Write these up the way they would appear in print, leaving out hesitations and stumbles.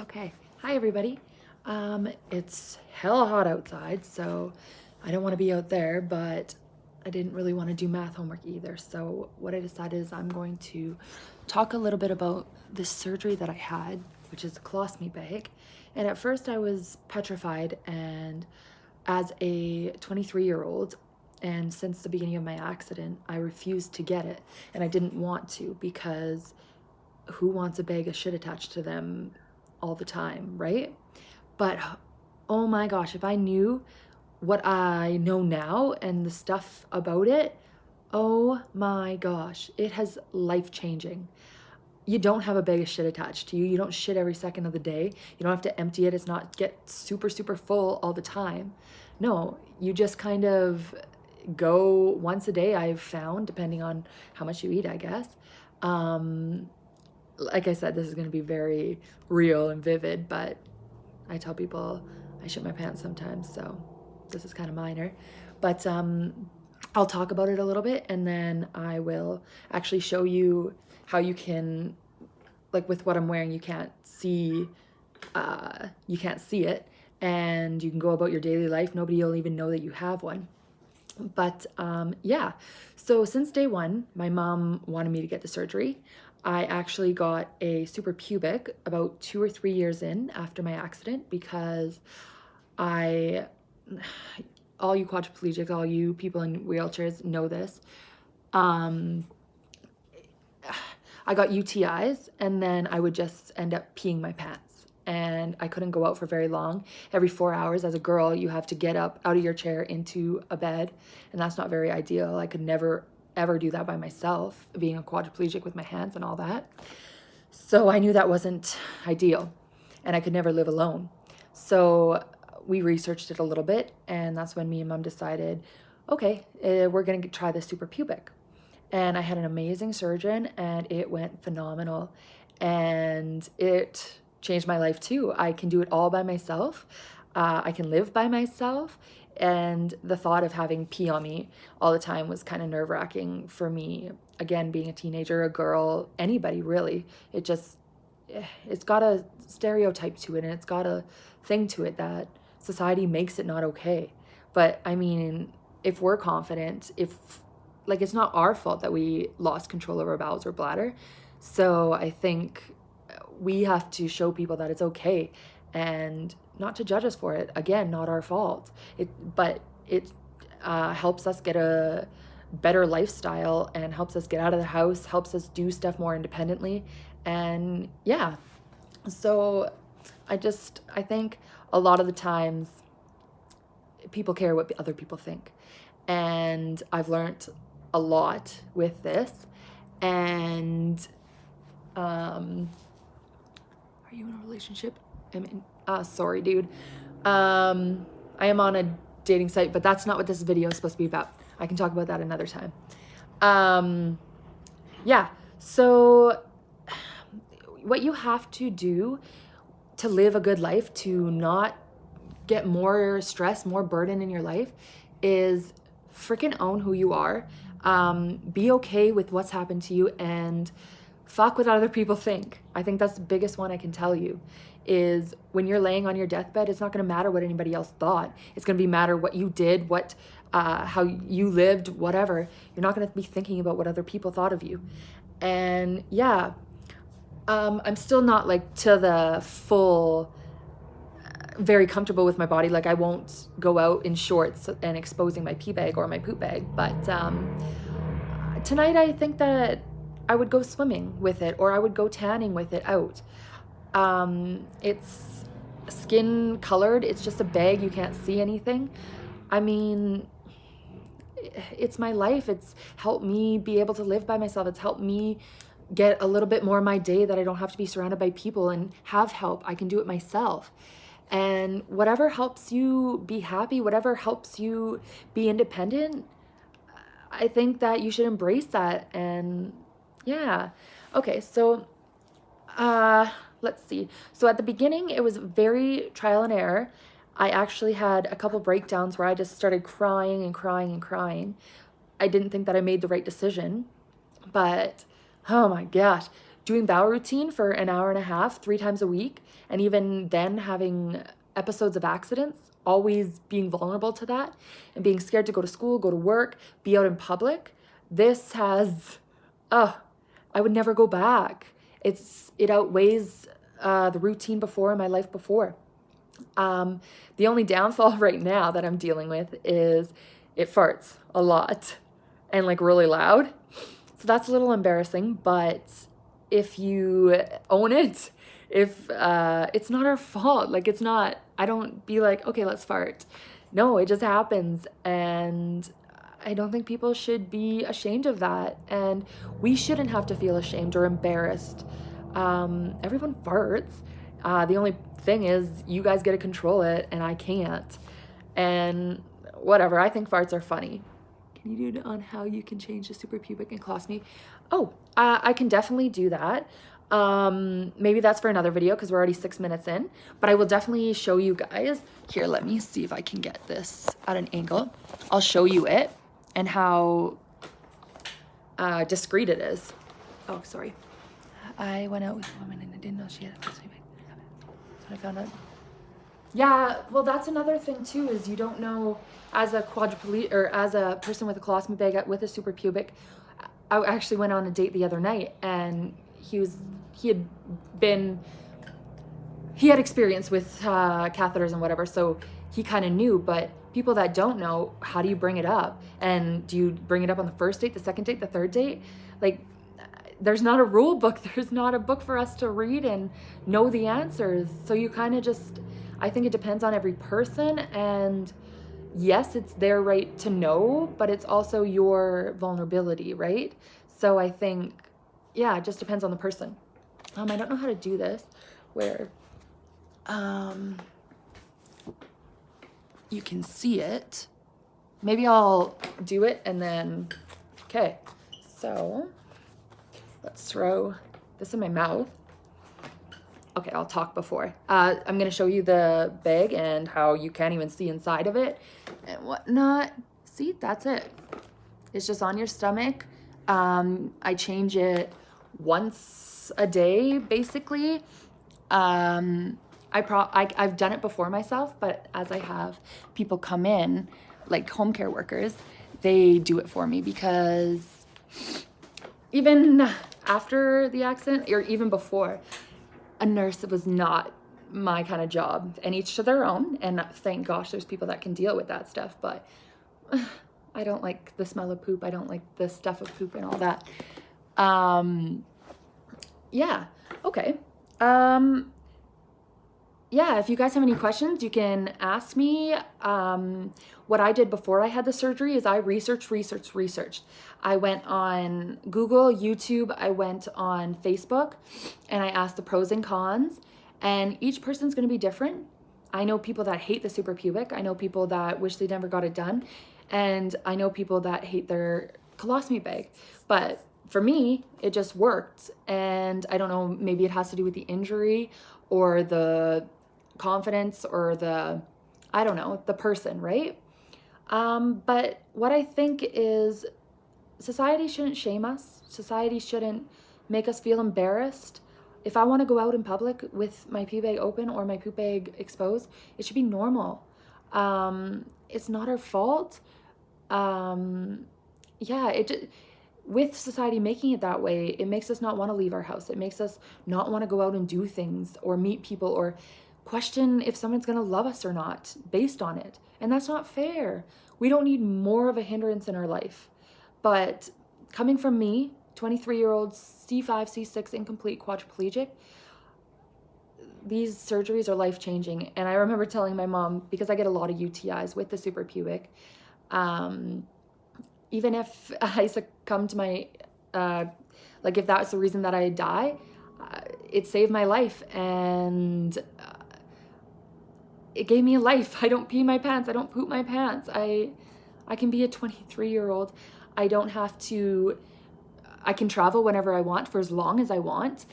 Okay, hi everybody. It's hella hot outside, so I don't want to be out there, but I didn't really want to do math homework either. So what I decided is I'm going to talk a little bit about this surgery that I had, which is a colostomy bag. And at first I was petrified, and as a 23-year-old, and since the beginning of my accident, I refused to get it, and I didn't want to because who wants a bag of shit attached to them all the time, right? But oh my gosh, if I knew what I know now and the stuff about it, oh my gosh, it has life-changing. You don't have a bag of shit attached to you. You don't shit every second of the day. You don't have to empty it. It's not get super, super full all the time. No, you just kind of go once a day, I've found, depending on how much you eat, I guess. Like I said, this is going to be very real and vivid, but I tell people I shit my pants sometimes, so this is kind of minor. But I'll talk about it a little bit, and then I will actually show you how you can, like with what I'm wearing, you can't see it, and you can go about your daily life. Nobody will even know that you have one. But yeah, so since day one, my mom wanted me to get the surgery. I actually got a super pubic about 2 or 3 years in after my accident because all you quadriplegics, all you people in wheelchairs know this. I got UTIs, and then I would just end up peeing my pants, and I couldn't go out for very long. Every 4 hours as a girl, you have to get up out of your chair into a bed, and that's not very ideal. I could never ever do that by myself, being a quadriplegic with my hands and all that. So I knew that wasn't ideal, and I could never live alone. So we researched it a little bit, and that's when me and mom decided, okay, we're gonna try this super pubic. And I had an amazing surgeon, and it went phenomenal, and it changed my life too. I can do it all by myself. I can live by myself, and the thought of having pee on me all the time was kind of nerve-wracking for me. Again, being a teenager, a girl, anybody really, it's got a stereotype to it, and it's got a thing to it that society makes it not okay. But I mean, if we're confident, like, it's not our fault that we lost control of our bowels or bladder. So I think we have to show people that it's okay and not to judge us for it. Again, not our fault. But it helps us get a better lifestyle and helps us get out of the house, helps us do stuff more independently. And yeah, so I think a lot of the times people care what other people think. And I've learned a lot with this. And are you in a relationship? Sorry, dude. I am on a dating site, but that's not what this video is supposed to be about. I can talk about that another time. Yeah, so what you have to do to live a good life, to not get more stress, more burden in your life, is freaking own who you are. Be okay with what's happened to you, and fuck what other people think. I think that's the biggest one I can tell you, is when you're laying on your deathbed, it's not going to matter what anybody else thought. It's going to be matter what you did, how you lived, whatever. You're not going to be thinking about what other people thought of you. And yeah, I'm still not like to the full very comfortable with my body. Like, I won't go out in shorts and exposing my pee bag or my poop bag. But tonight I think that I would go swimming with it, or I would go tanning with it out. It's skin colored. It's just a bag. You can't see anything. I mean, it's my life. It's helped me be able to live by myself. It's helped me get a little bit more of my day that I don't have to be surrounded by people and have help. I can do it myself. And whatever helps you be happy, whatever helps you be independent, I think that you should embrace that. And yeah. Okay, so let's see. So at the beginning, it was very trial and error. I actually had a couple breakdowns where I just started crying and crying and crying. I didn't think that I made the right decision, but oh my gosh, doing bowel routine for an hour and a half, 3 times a week, and even then having episodes of accidents, always being vulnerable to that and being scared to go to school, go to work, be out in public, this has, I would never go back. It outweighs the routine before in my life before. The only downfall right now that I'm dealing with is it farts a lot and like really loud. So that's a little embarrassing, but if you own it, if it's not our fault, like it's not, I don't be like, okay, let's fart. No, it just happens. And I don't think people should be ashamed of that. And we shouldn't have to feel ashamed or embarrassed. Everyone farts. The only thing is you guys get to control it and I can't. And whatever, I think farts are funny. Can you do it on how you can change the suprapubic and colostomy? Oh, I can definitely do that. Maybe that's for another video because we're already 6 minutes in, but I will definitely show you guys. Here, let me see if I can get this at an angle. I'll show you it and how discreet it is. Oh, sorry. I went out with a woman and I didn't know she had a colostomy bag. That's what I found out. Yeah, well, that's another thing too, is you don't know, as a quadriplegic or as a person with a colostomy bag with a suprapubic. I actually went on a date the other night and he had experience with catheters and whatever, so he kind of knew. But people that don't know, how do you bring it up? And do you bring it up on the first date, the second date, the third date? Like, there's not a rule book. There's not a book for us to read and know the answers. So you kind of just, I think it depends on every person. And yes, it's their right to know, but it's also your vulnerability, right? So I think, yeah, it just depends on the person. I don't know how to do this where you can see it. Maybe I'll do it and then, okay. So let's throw this in my mouth. Okay, I'll talk before. I'm gonna show you the bag and how you can't even see inside of it and whatnot. See, that's it. It's just on your stomach. I change it once a day, basically. I've done it before myself, but as I have people come in, like home care workers, they do it for me, because even after the accident or even before, a nurse was not my kind of job, and each to their own. And thank gosh there's people that can deal with that stuff, but I don't like the smell of poop. I don't like the stuff of poop and all that. Yeah, okay. Yeah, if you guys have any questions, you can ask me. What I did before I had the surgery is I researched. I went on Google, YouTube, I went on Facebook, and I asked the pros and cons, and each person's gonna be different. I know people that hate the suprapubic. I know people that wish they never got it done, and I know people that hate their colostomy bag. But for me, it just worked, and I don't know, maybe it has to do with the injury or the confidence or the, I don't know, the person, right? But what I think is society shouldn't shame us. Society shouldn't make us feel embarrassed. If I want to go out in public with my pee bag open or my poop bag exposed, it should be normal. It's not our fault. Yeah, with society making it that way, it makes us not want to leave our house. It makes us not want to go out and do things or meet people or question if someone's going to love us or not based on it. And that's not fair. We don't need more of a hindrance in our life. But coming from me, 23-year-old C5, C6 incomplete quadriplegic, these surgeries are life-changing. And I remember telling my mom, because I get a lot of UTIs with the suprapubic, even if I succumb to my, like if that's the reason that I die, it saved my life, and it gave me a life. I don't pee my pants. I don't poop my pants. I can be a 23-year-old. I don't have to, I can travel whenever I want for as long as I want.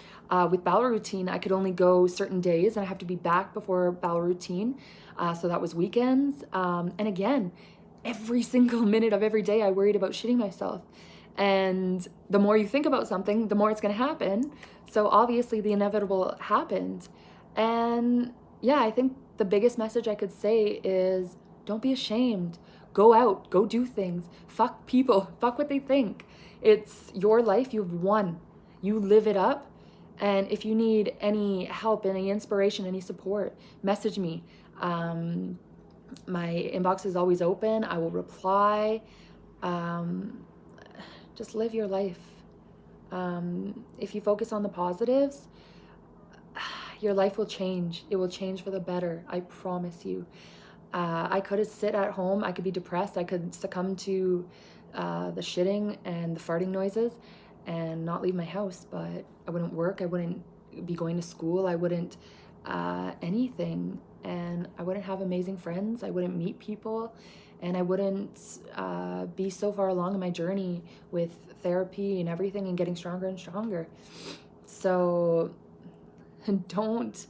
With bowel routine, I could only go certain days, and I have to be back before bowel routine. So that was weekends. And again, every single minute of every day, I worried about shitting myself. And the more you think about something, the more it's going to happen. So obviously the inevitable happened. And yeah, I think the biggest message I could say is don't be ashamed. Go out, go do things. Fuck people, fuck what they think. It's your life, you've won. You live it up. And if you need any help, any inspiration, any support, message me. My inbox is always open. I will reply. Just live your life. If you focus on the positives, your life will change. It will change for the better. I promise you. I could sit at home. I could be depressed. I could succumb to the shitting and the farting noises and not leave my house, but I wouldn't work. I wouldn't be going to school. I wouldn't anything. And I wouldn't have amazing friends. I wouldn't meet people. And I wouldn't be so far along in my journey with therapy and everything and getting stronger and stronger. So don't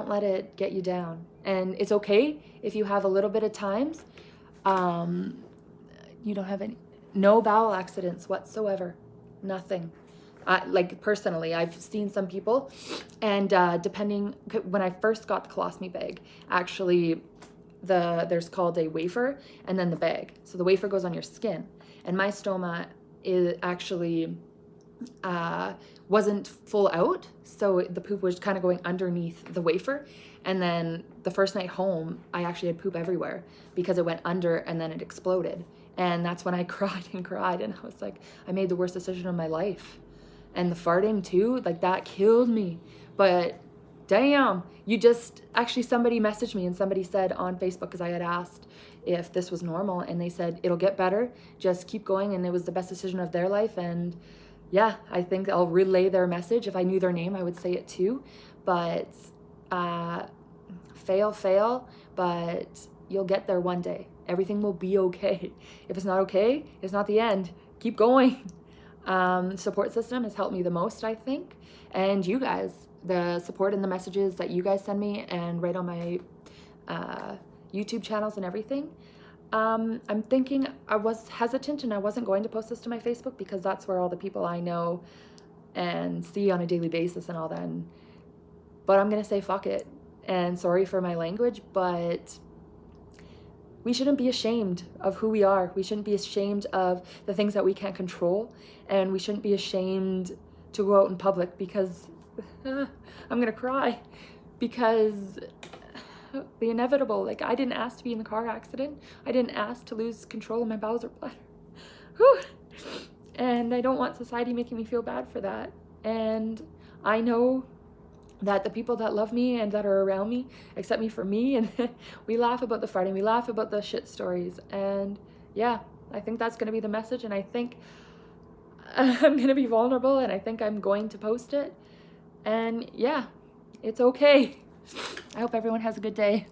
let it get you down. And it's okay if you have a little bit of times. You don't have no bowel accidents whatsoever. Nothing. Like personally, I've seen some people, and depending, when I first got the colostomy bag, actually there's called a wafer and then the bag. So the wafer goes on your skin, and my stoma is actually wasn't full out, so the poop was kind of going underneath the wafer. And then the first night home, I actually had poop everywhere because it went under and then it exploded. And that's when I cried and cried, and I was like, I made the worst decision of my life. And the farting too, like that killed me. But damn, somebody messaged me and somebody said on Facebook, because I had asked if this was normal, and they said, it'll get better, just keep going, and it was the best decision of their life. And yeah, I think I'll relay their message. If I knew their name, I would say it too. But fail, but you'll get there one day. Everything will be okay. If it's not okay, it's not the end. Keep going. Support system has helped me the most, I think. And you guys, the support and the messages that you guys send me and write on my YouTube channels and everything. I'm thinking, I was hesitant and I wasn't going to post this to my Facebook because that's where all the people I know and see on a daily basis and all that. But I'm going to say fuck it. And sorry for my language, but we shouldn't be ashamed of who we are. We shouldn't be ashamed of the things that we can't control. And we shouldn't be ashamed to go out in public because I'm going to cry. Because the inevitable, like I didn't ask to be in the car accident. I didn't ask to lose control of my bowels or bladder. Whew. And I don't want society making me feel bad for that. And I know that the people that love me and that are around me accept me for me, and we laugh about the fighting, we laugh about the shit stories. And yeah, I think that's going to be the message, and I think I'm going to be vulnerable, and I think I'm going to post it. And yeah, it's okay. I hope everyone has a good day.